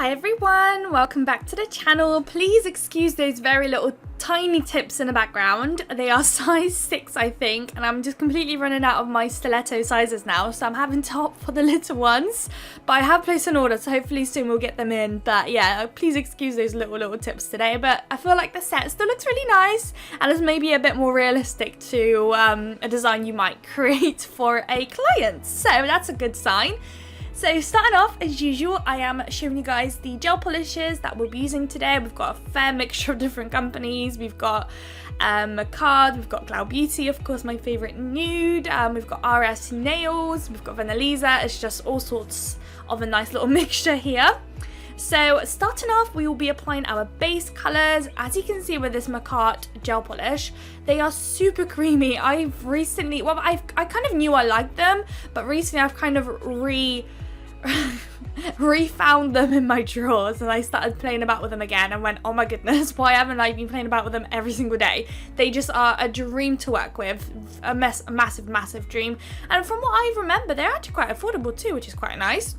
Hi everyone, welcome back to the channel. Please excuse those very little tiny tips in the background. They are size 6 I think, and I'm just completely running out of my stiletto sizes now, so I'm having to opt for the little ones. But I have placed an order, so hopefully soon we'll get them in. But yeah, please excuse those little tips today, but I feel like the set still looks really nice and is maybe a bit more realistic to a design you might create for a client, so that's a good sign. So starting off, as usual, I am showing you guys the gel polishes that we'll be using today. We've got a fair mixture of different companies. We've got Makartt, we've got Glow Beauty, of course my favourite nude, we've got RS Nails, we've got Vanillisa. It's just all sorts of a nice little mixture here. So starting off, we will be applying our base colours. As you can see with this Makartt gel polish, they are super creamy. I've recently, well, I kind of knew I liked them, but recently I've kind of refound them in my drawers, and I started playing about with them again and went, oh my goodness, why haven't I been playing about with them every single day? They just are a dream to work with, a massive dream. And from what I remember, they're actually quite affordable too, which is quite nice.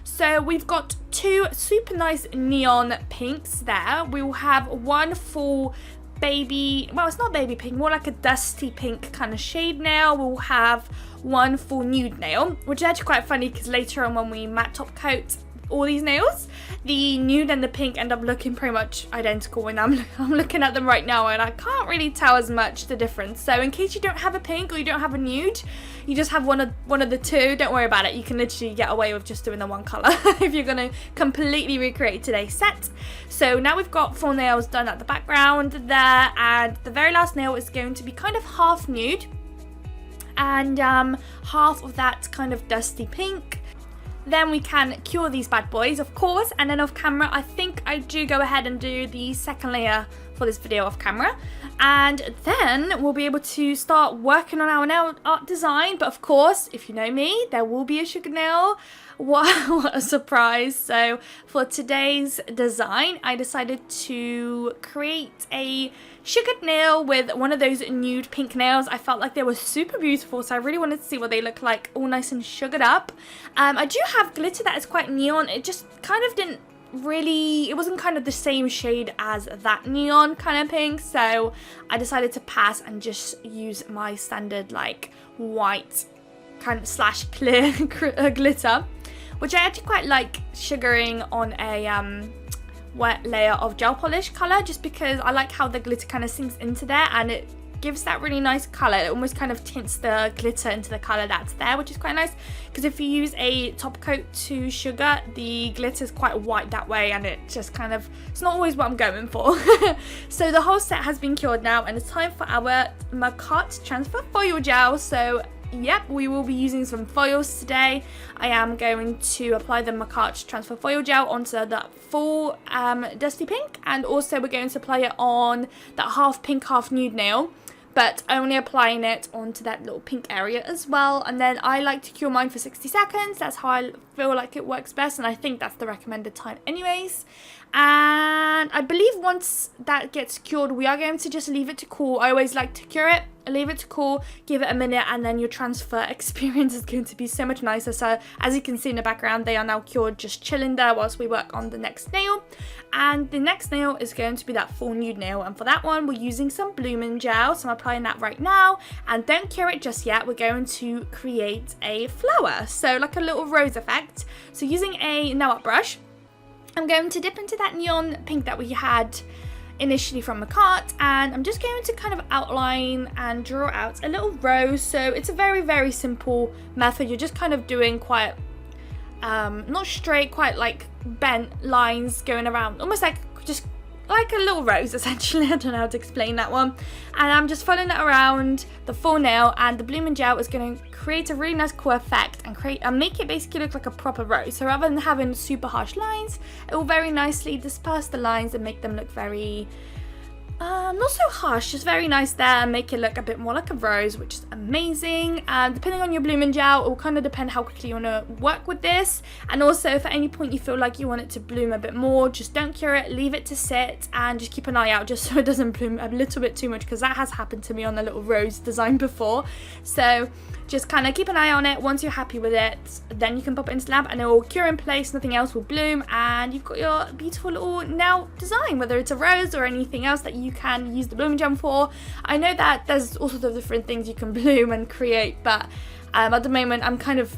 So we've got two super nice neon pinks there. We will have one full baby, well, it's not baby pink, more like a dusty pink kind of shade nail. We'll have one full nude nail, which is actually quite funny because later on when we matte top coat all these nails, the nude and the pink end up looking pretty much identical when I'm looking at them right now, and I can't really tell as much the difference. So in case you don't have a pink or you don't have a nude, you just have one of the two, don't worry about it. You can literally get away with just doing the one colour if you're going to completely recreate today's set. So now we've got 4 nails done at the background there, and the very last nail is going to be kind of half nude and half of that kind of dusty pink. Then we can cure these bad boys, of course, and then off camera, I think I do go ahead and do the second layer for this video off camera. And then we'll be able to start working on our nail art design. But of course, if you know me, there will be a sugar nail. What a surprise. So for today's design, I decided to create a sugared nail with one of those nude pink nails. I felt like they were super beautiful, so I really wanted to see what they look like, all nice and sugared up. I do have glitter that is quite neon. It just kind of didn't really, it wasn't kind of the same shade as that neon kind of pink, so I decided to pass and just use my standard like white kind of slash clear glitter, which I actually quite like sugaring on a wet layer of gel polish colour, just because I like how the glitter kind of sinks into there and it gives that really nice colour. It almost kind of tints the glitter into the colour that's there, which is quite nice, because if you use a top coat to sugar, the glitter is quite white that way, and it just kind of, it's not always what I'm going for. So the whole set has been cured now, and it's time for our Makartt transfer foil gel. So yep, we will be using some foils today. I am going to apply the Makartt transfer foil gel onto that full dusty pink, and also we're going to apply it on that half pink half nude nail, but only applying it onto that little pink area as well. And then I like to cure mine for 60 seconds. That's how I feel like it works best, and I think that's the recommended time anyways. And I believe once that gets cured, we are going to just leave it to cool. I always like to cure it, leave it to cool, give it a minute, and then your transfer experience is going to be so much nicer. So as you can see in the background, they are now cured, just chilling there whilst we work on the next nail. And the next nail is going to be that full nude nail, and for that one we're using some blooming gel, so I'm applying that right now. And don't cure it just yet, we're going to create a flower, so like a little rose effect. So using a nail art brush, I'm going to dip into that neon pink that we had initially from Makartt, and I'm just going to kind of outline and draw out a little rose. So it's a very simple method. You're just kind of doing quite not straight, quite like bent lines going around, almost like just like a little rose essentially. I don't know how to explain that one. And I'm just following it around the full nail, and the blooming gel is going to create a really nice cool effect and make it basically look like a proper rose. So rather than having super harsh lines, it will very nicely disperse the lines and make them look very not so harsh, just very nice there, and make it look a bit more like a rose, which is amazing. And depending on your blooming gel, it will kind of depend how quickly you want to work with this. And also, if at any point you feel like you want it to bloom a bit more, just don't cure it, leave it to sit, and just keep an eye out just so it doesn't bloom a little bit too much, because that has happened to me on the little rose design before. So Just kind of keep an eye on it. Once you're happy with it, then you can pop it into the lamp and it will cure in place, nothing else will bloom, and you've got your beautiful little nail design, whether it's a rose or anything else that you can use the blooming gem for. I know that there's all sorts of different things you can bloom and create, but at the moment I'm kind of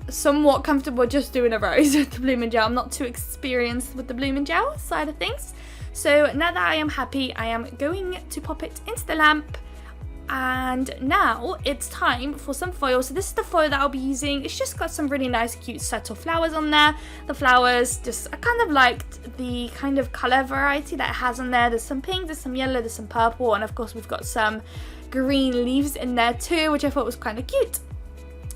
somewhat comfortable just doing a rose with the blooming gel. I'm not too experienced with the blooming gel side of things. So now that I am happy, I am going to pop it into the lamp. And now it's time for some foil. So this is the foil that I'll be using. It's just got some really nice cute subtle flowers on there. The flowers, I kind of liked the kind of colour variety that it has on there. There's some pink, there's some yellow, there's some purple, and of course we've got some green leaves in there too, which I thought was kind of cute.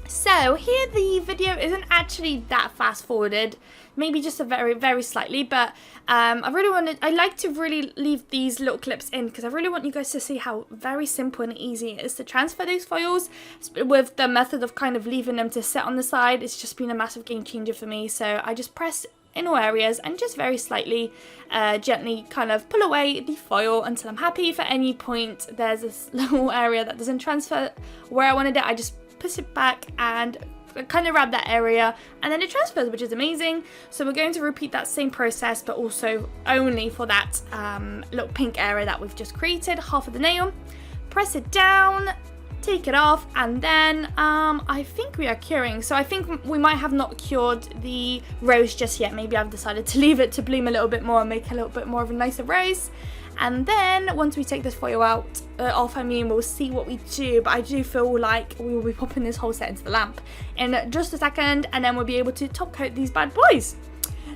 So here the video isn't actually that fast forwarded, maybe just a very slightly, but I like to really leave these little clips in because I really want you guys to see how very simple and easy it is to transfer those foils. With the method of kind of leaving them to sit on the side, it's just been a massive game changer for me. So I just press in all areas and just very slightly gently kind of pull away the foil until I'm happy. If at any point there's this little area that doesn't transfer where I wanted it, I just push it back and kind of wrap that area and then it transfers, which is amazing. So we're going to repeat that same process, but also only for that little pink area that we've just created, half of the nail. Press it down, take it off, and then I think we are curing. So I think we might have not cured the rose just yet. Maybe I've decided to leave it to bloom a little bit more and make a little bit more of a nicer rose. And then once we take this foil off, we'll see what we do. But I do feel like we will be popping this whole set into the lamp in just a second, and then we'll be able to top coat these bad boys.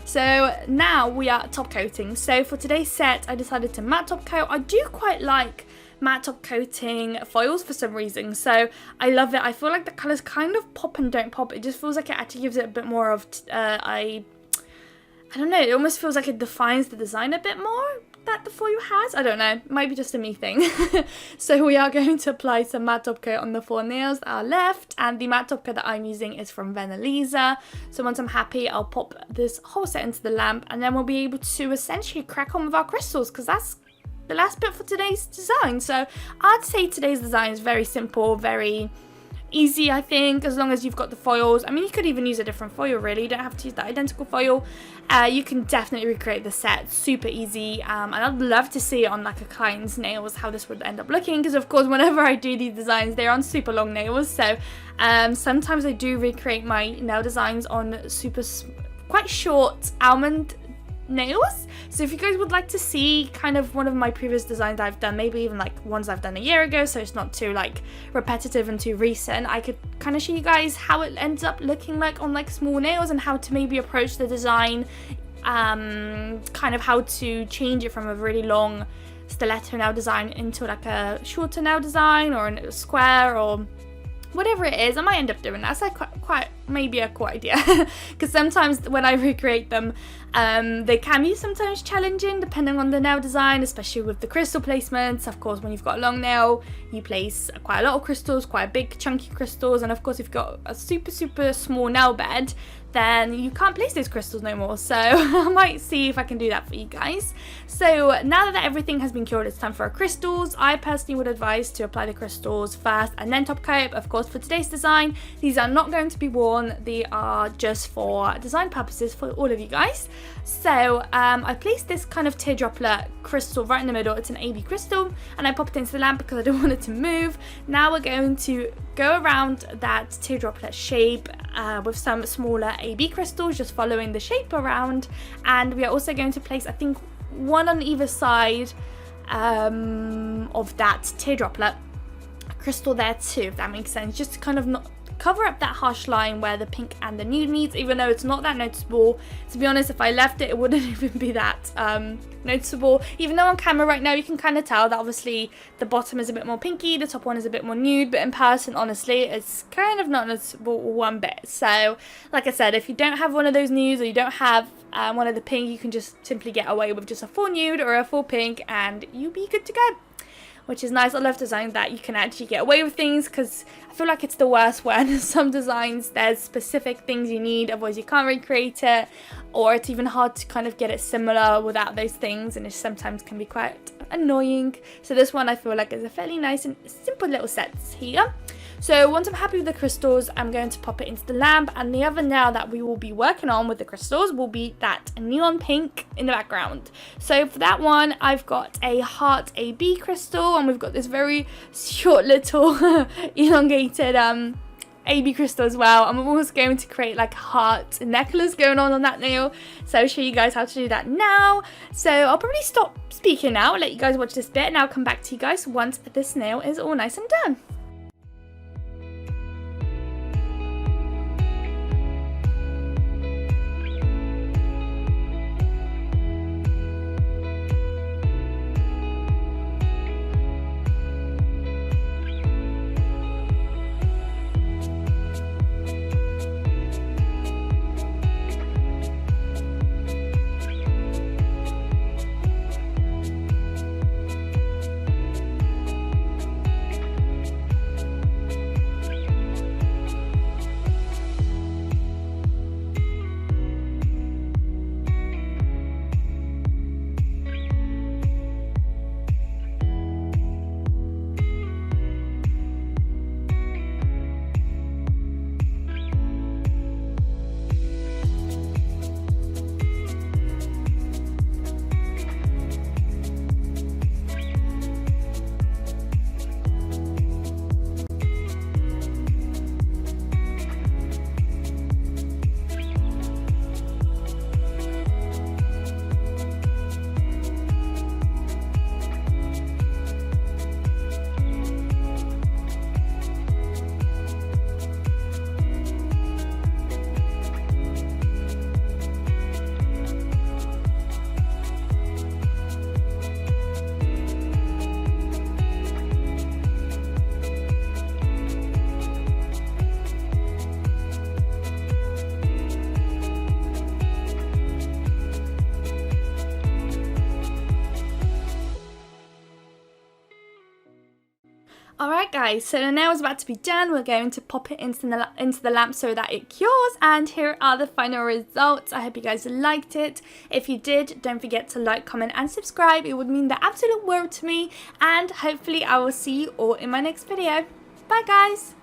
So now we are top coating. So for today's set, I decided to matte top coat. I do quite like matte top coating foils for some reason, so I love it. I feel like the colours kind of pop and don't pop. It just feels like it actually gives it a bit more of I don't know, it almost feels like it defines the design a bit more that the foil has. I don't know, it might be just a me thing. So we are going to apply some matte top coat on the 4 nails that are left, and the matte top coat that I'm using is from Venalisa. So once I'm happy, I'll pop this whole set into the lamp, and then we'll be able to essentially crack on with our crystals, because that's the last bit for today's design. So I'd say today's design is very simple, very easy, I think, as long as you've got the foils. I mean, you could even use a different foil, really. You don't have to use that identical foil. You can definitely recreate the set, super easy, and I'd love to see it on like a client's nails, how this would end up looking, because of course whenever I do these designs, they're on super long nails, so sometimes I do recreate my nail designs on quite short almond nails. So if you guys would like to see kind of one of my previous designs I've done, maybe even like ones I've done a year ago, so it's not too like repetitive and too recent, I could kind of show you guys how it ends up looking like on like small nails, and how to maybe approach the design, kind of how to change it from a really long stiletto nail design into like a shorter nail design or a square or whatever it is. I might end up doing that. So quite maybe a cool idea, because sometimes when I recreate them, they can be sometimes challenging depending on the nail design, especially with the crystal placements. Of course, when you've got a long nail, you place quite a lot of crystals, quite big chunky crystals, and of course if you've got a super small nail bed, then you can't place those crystals no more. So I might see if I can do that for you guys. So now that everything has been cured, it's time for our crystals. I personally would advise to apply the crystals first and then top coat. Of course, for today's design, these are not going to be worn. They are just for design purposes for all of you guys. So I placed this kind of teardroplet crystal right in the middle. It's an AB crystal, and I popped it into the lamp because I don't want it to move. Now we're going to go around that teardroplet shape with some smaller AB crystals, just following the shape around, and we are also going to place, I think, one on either side of that teardroplet crystal there too, if that makes sense, just to kind of not cover up that harsh line where the pink and the nude meets, even though it's not that noticeable. To be honest, if I left it, it wouldn't even be that noticeable. Even though on camera right now you can kind of tell that obviously the bottom is a bit more pinky, the top one is a bit more nude, but in person, honestly, it's kind of not noticeable one bit. So like I said, if you don't have one of those nudes, or you don't have one of the pink, you can just simply get away with just a full nude or a full pink and you'll be good to go, which is nice. I love designs that you can actually get away with things, because I feel like it's the worst when some designs there's specific things you need, otherwise you can't recreate it, or it's even hard to kind of get it similar without those things, and it sometimes can be quite annoying. So this one I feel like is a fairly nice and simple little set here. So once I'm happy with the crystals, I'm going to pop it into the lamp, and the other nail that we will be working on with the crystals will be that neon pink in the background. So for that one, I've got a heart AB crystal, and we've got this very short little elongated AB crystal as well. I'm also going to create like a heart necklace going on that nail, so I'll show you guys how to do that now. So I'll probably stop speaking now, let you guys watch this bit, and I'll come back to you guys once this nail is all nice and done. Alright guys, so the nail is about to be done. We're going to pop it into the lamp so that it cures, and here are the final results. I hope you guys liked it. If you did, don't forget to like, comment and subscribe. It would mean the absolute world to me, and hopefully I will see you all in my next video. Bye guys!